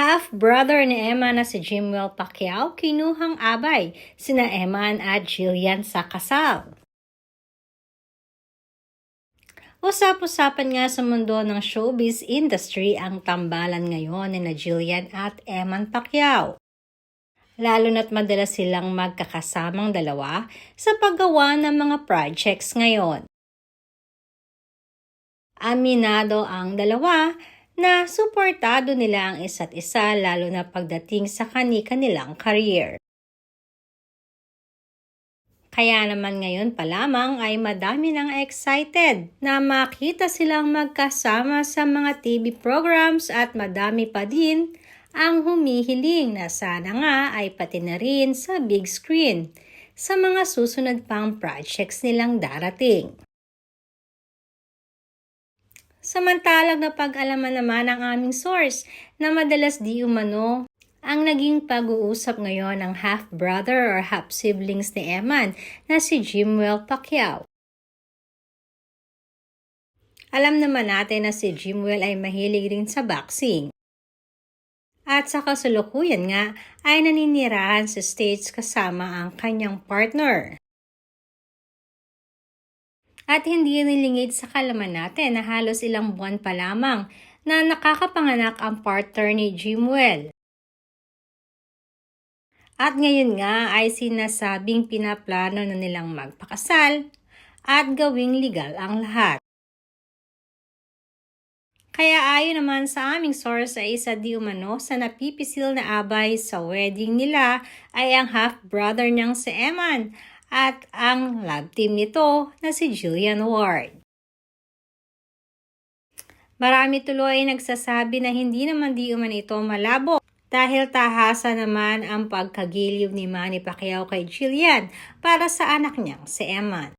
Half-brother ni Eman na si Jimwell Pacquiao kinuhang abay sina Eman at Jillian sa kasal. Usap-usapan nga sa mundo ng showbiz industry ang tambalan ngayon ni Jillian at Eman Pacquiao. Lalo na't madalas silang magkakasamang dalawa sa paggawa ng mga projects ngayon. Aminado ang dalawa na suportado nila ang isa't isa lalo na pagdating sa kani-kanilang career. Kaya naman ngayon pa lamang ay madami nang excited na makita silang magkasama sa mga TV programs at madami pa din ang humihiling na sana nga ay pati na rin sa big screen sa mga susunod pang projects nilang darating. Samantalang napag-alaman naman ang aming source na madalas di umano ang naging pag-uusap ngayon ng half-brother or half-siblings ni Eman na si Jimwell Pacquiao. Alam naman natin na si Jimwell ay mahilig rin sa boxing. At sa kasalukuyan nga ay naninirahan sa States kasama ang kanyang partner. At hindi nilingid sa kalaman natin na halos ilang buwan pa lamang na nakakapanganak ang partner ni Jimwell. At ngayon nga ay sinasabing pinaplano na nilang magpakasal at gawing legal ang lahat. Kaya ayon naman sa aming source ay isa di umano sa napipisil na abay sa wedding nila ay ang half-brother niyang si Eman at ang love team nito na si Jillian Ward. Marami tuloy ay nagsasabi na hindi naman di umano ito malabo dahil tahasa naman ang pagkagiliw ni Manny Pacquiao kay Jillian para sa anak niyang si Eman.